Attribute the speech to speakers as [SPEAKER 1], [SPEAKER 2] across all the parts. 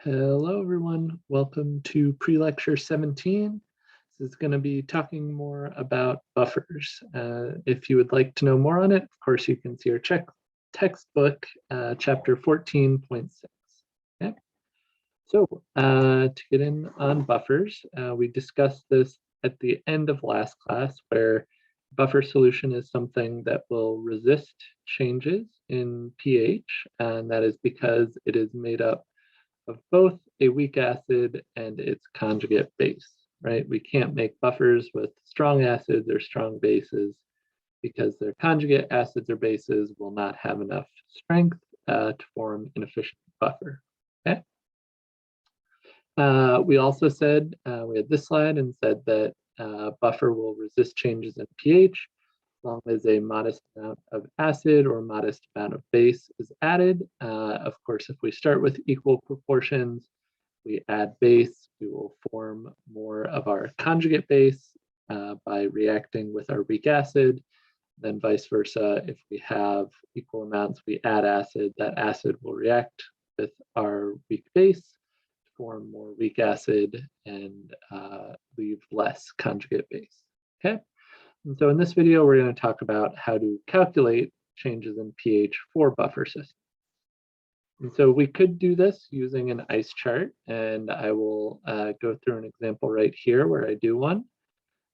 [SPEAKER 1] Hello, everyone. Welcome to Pre-Lecture 17. This is going to be talking more about buffers. If you would like to know more on it, of course, you can see our textbook, chapter 14.6. Okay. So to get in on buffers, we discussed this at the end of last class, where buffer solution is something that will resist changes in pH, and that is because it is made up of both a weak acid and its conjugate base, right? We can't make buffers with strong acids or strong bases because their conjugate acids or bases will not have enough strength to form an efficient buffer, okay? We also said, we had this slide and said that buffer will resist changes in pH as long as a modest amount of acid or modest amount of base is added. Of course, if we start with equal proportions, we add base, we will form more of our conjugate base by reacting with our weak acid. Then vice versa, if we have equal amounts, we add acid, that acid will react with our weak base to form more weak acid and leave less conjugate base, okay? And so in this video, we're going to talk about how to calculate changes in pH for buffer systems. And so we could do this using an ice chart, and I will go through an example right here where I do one.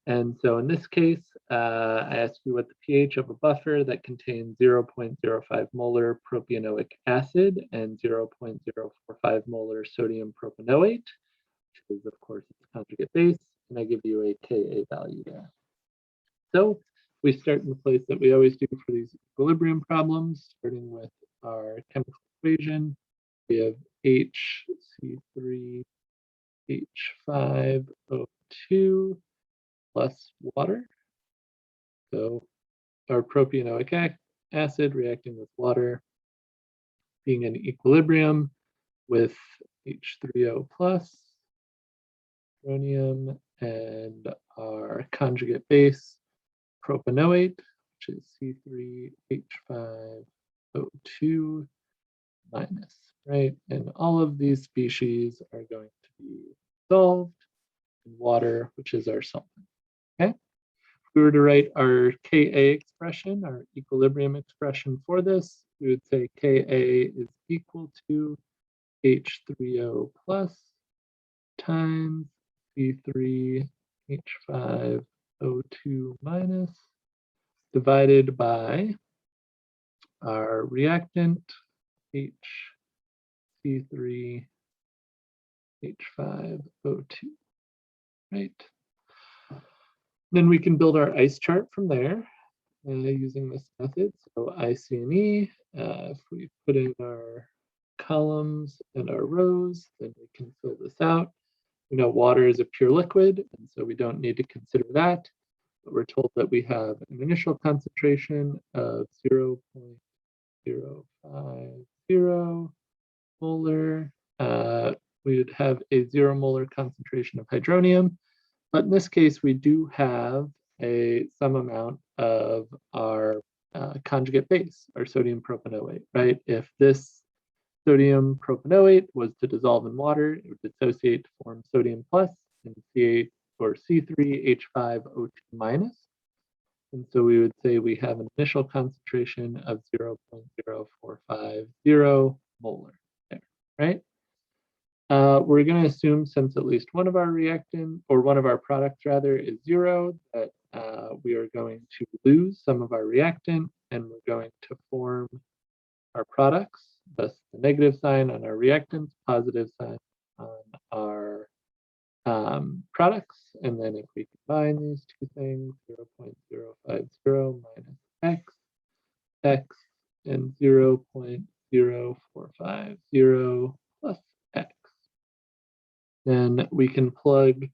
[SPEAKER 1] And so in this case, I ask you what the pH of a buffer that contains 0.05 molar propionic acid and 0.045 molar sodium propanoate, which is of course its conjugate base, and I give you a Ka value there. So we start in the place that we always do for these equilibrium problems, starting with our chemical equation. We have HC3H5O2 plus water. So our propionic acid reacting with water being in equilibrium with H3O plus, rhodium, and our conjugate base, propanoate, which is C3H5O2 minus, right? And all of these species are going to be dissolved in water, which is our solvent, okay? If we were to write our Ka expression, our equilibrium expression for this, we would say Ka is equal to H3O plus times C3H5O2 minus divided by our reactant HC3H5O2, right? Then we can build our ice chart from there using this method. So IC and E, if we put in our columns and our rows, then we can fill this out. We know water is a pure liquid, and so we don't need to consider that. But we're told that we have an initial concentration of 0.050 molar. We would have a 0 molar concentration of hydronium. But in this case, we do have some amount of our conjugate base, our sodium propanoate, right? If this sodium propanoate was to dissolve in water, it would dissociate to form sodium plus and C3H5O2 minus. And so we would say we have an initial concentration of 0.0450 molar there, right? We're going to assume, since at least one of our reactant, or one of our products rather, is 0, that we are going to lose some of our reactant, and we're going to form our products, thus the negative sign on our reactants, positive sign on our products. And then if we combine these two things, 0.050 minus x, and 0.0450 plus x. Then we can plug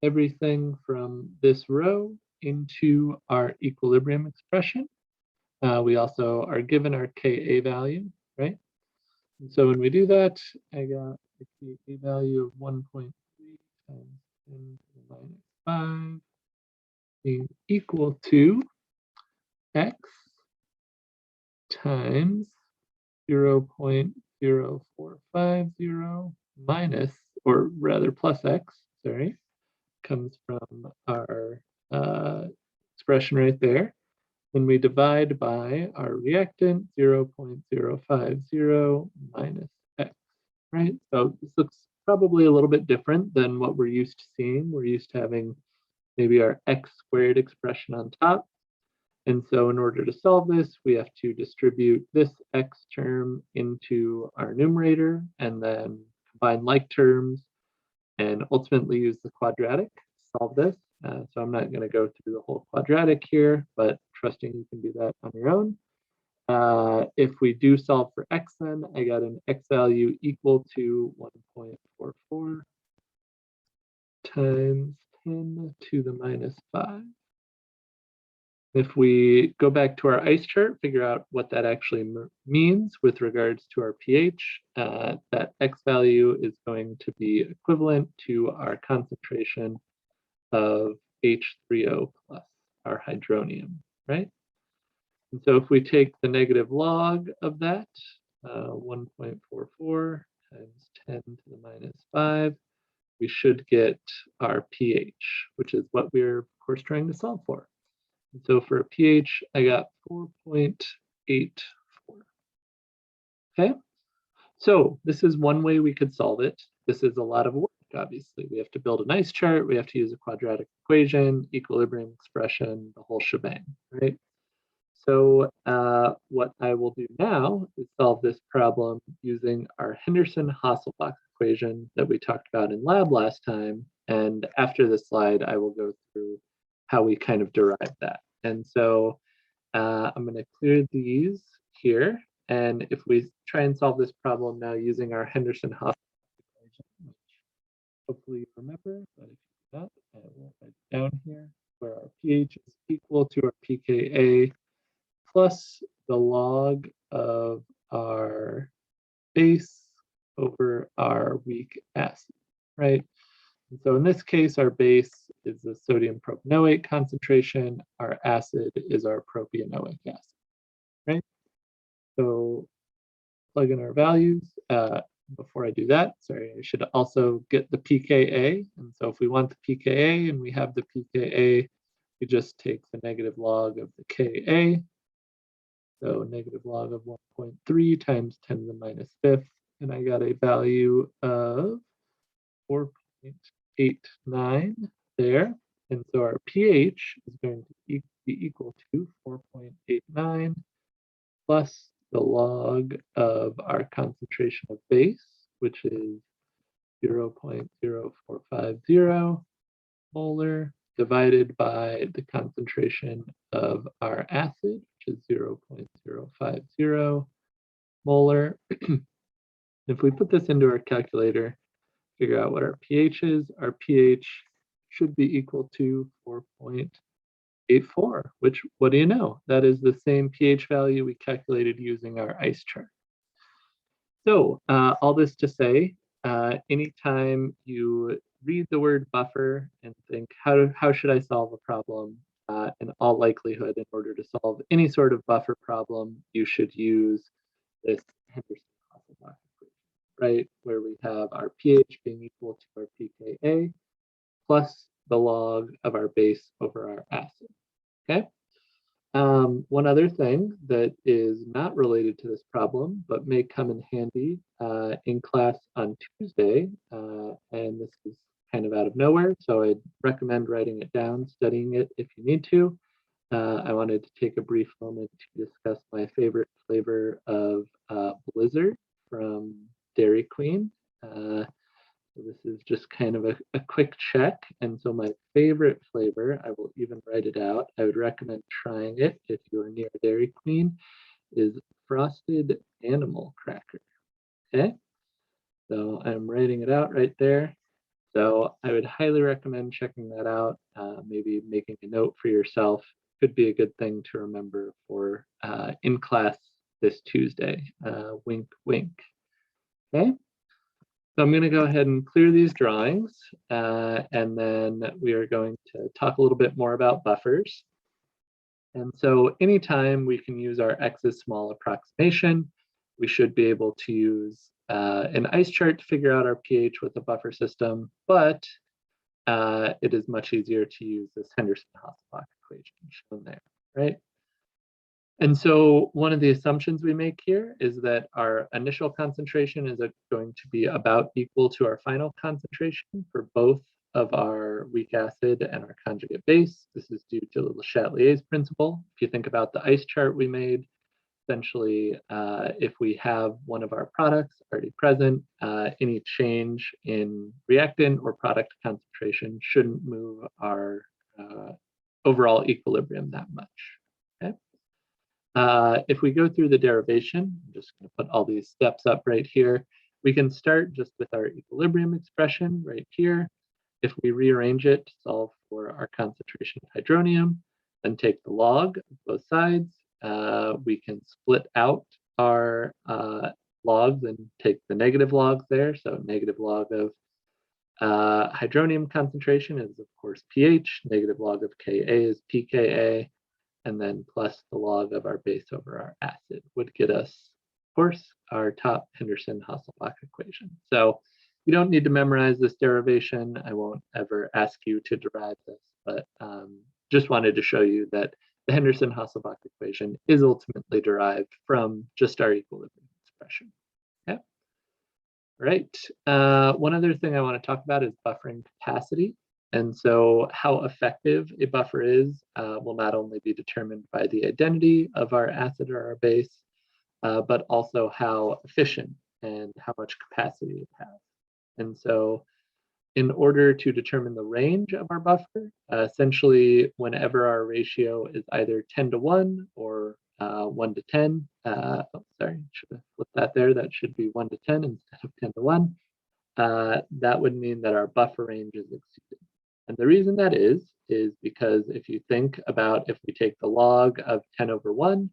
[SPEAKER 1] everything from this row into our equilibrium expression. We also are given our Ka value, right? And so when we do that, I got a Ka value of 1.3 times 10 to the minus 5 being equal to x times 0.0450 minus, or rather plus x, sorry, comes from our expression right there. When we divide by our reactant, 0.050 minus x, right? So this looks probably a little bit different than what we're used to seeing. We're used to having maybe our x squared expression on top. And so in order to solve this, we have to distribute this x term into our numerator and then combine like terms and ultimately use the quadratic to solve this. So I'm not going to go through the whole quadratic here, but trusting you can do that on your own. If we do solve for x, then I got an x value equal to 1.44 times 10 to the minus 5. If we go back to our ice chart, figure out what that actually means with regards to our pH, that x value is going to be equivalent to our concentration of H3O plus, our hydronium, right? And so if we take the negative log of that, 1.44 times 10 to the minus 5, we should get our pH, which is what we're, of course, trying to solve for. And so for a pH, I got 4.84. Okay, so this is one way we could solve it. This is a lot of work, obviously. We have to build a nice chart. We have to use a quadratic equation, equilibrium expression, the whole shebang, right? So what I will do now is solve this problem using our Henderson-Hasselbalch equation that we talked about in lab last time. And after this slide, I will go through how we kind of derive that. And so I'm going to clear these here. And if we try and solve this problem now using our Henderson-Hasselbalch equation, which hopefully you remember, but if you do not, I will write it down here, where our pH is equal to our pKa plus the log of our base over our weak acid, right? And so in this case, our base is the sodium propanoate concentration. Our acid is our propionic acid, right? So plug in our values. Before I do that, sorry, I should also get the pKa. And so if we want the pKa and we have the pKa, we just take the negative log of the Ka. So negative log of 1.3 times 10 to the minus 5th. And I got a value of 4.89 there. And so our pH is going to be equal to 4.89 plus the log of our concentration of base, which is 0.0450 molar, divided by the concentration of our acid, which is 0.050 molar. If we put this into our calculator, figure out what our pH is, our pH should be equal to 4.84, which, what do you know? That is the same pH value we calculated using our ice chart. So all this to say, anytime you read the word buffer and think, how should I solve a problem? In all likelihood, in order to solve any sort of buffer problem, you should use this Henderson-Hasselbalch equation, right? Where we have our pH being equal to our pKa plus the log of our base over our acid, okay? One other thing that is not related to this problem, but may come in handy in class on Tuesday, and this is kind of out of nowhere, so I'd recommend writing it down, studying it if you need to. I wanted to take a brief moment to discuss my favorite flavor of Blizzard from Dairy Queen. So this is just kind of a quick check. And so my favorite flavor, I will even write it out. I would recommend trying it if you're near Dairy Queen, is frosted animal cracker. Okay, so I'm writing it out right there. So I would highly recommend checking that out, maybe making a note for yourself. Could be a good thing to remember for in class this Tuesday. Wink, wink. Okay. So I'm going to go ahead and clear these drawings, and then we are going to talk a little bit more about buffers. And so anytime we can use our X's small approximation, we should be able to use an ice chart to figure out our pH with a buffer system, but it is much easier to use this Henderson-Hasselbalch equation shown there, right? And so one of the assumptions we make here is that our initial concentration is going to be about equal to our final concentration for both of our weak acid and our conjugate base. This is due to Le Chatelier's principle. If you think about the ice chart we made, essentially, if we have one of our products already present, any change in reactant or product concentration shouldn't move our overall equilibrium that much. Okay? If we go through the derivation, I'm just going to put all these steps up right here. We can start just with our equilibrium expression right here. If we rearrange it to solve for our concentration of hydronium, then take the log of both sides. We can split out our logs and take the negative logs there. So negative log of hydronium concentration is, of course, pH. Negative log of Ka is pKa. And then plus the log of our base over our acid would get us, of course, our top Henderson-Hasselbalch equation. So you don't need to memorize this derivation. I won't ever ask you to derive this, but just wanted to show you that the Henderson-Hasselbalch equation is ultimately derived from just our equilibrium expression. Okay. All right. One other thing I want to talk about is buffering capacity. And so how effective a buffer is will not only be determined by the identity of our acid or our base, but also how efficient and how much capacity it has. And so in order to determine the range of our buffer, essentially whenever our ratio is either 10 to 1 or 1 to 10, oh, sorry, should have flipped that there. That should be 1 to 10 instead of 10 to 1. That would mean that our buffer range is exceeded. And the reason that is because if you think about if we take the log of 10 over 1,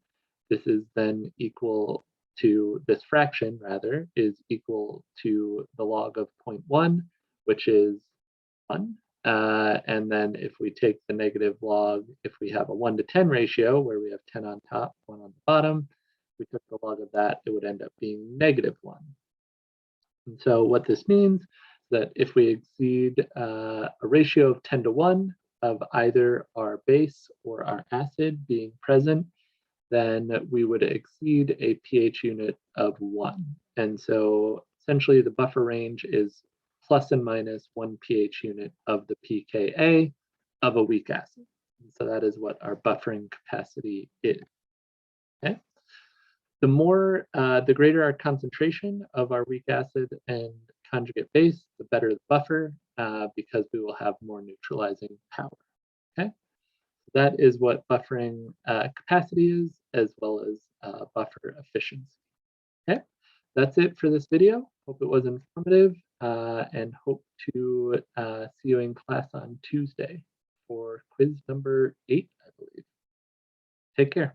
[SPEAKER 1] this is then equal to, this fraction rather, is equal to the log of 0.1, which is 1. And then if we take the negative log, if we have a 1 to 10 ratio where we have 10 on top, 1 on the bottom, we took the log of that, it would end up being -1. And so what this means that if we exceed a ratio of 10 to 1 of either our base or our acid being present, then we would exceed a pH unit of 1. And so essentially the buffer range is plus and minus 1 pH unit of the pKa of a weak acid. And so that is what our buffering capacity is. Okay. The greater our concentration of our weak acid and conjugate base, the better the buffer, because we will have more neutralizing power. Okay, that is what buffering capacity is, as well as buffer efficiency. Okay, that's it for this video. Hope it was informative, and hope to see you in class on Tuesday for quiz number 8, I believe. Take care.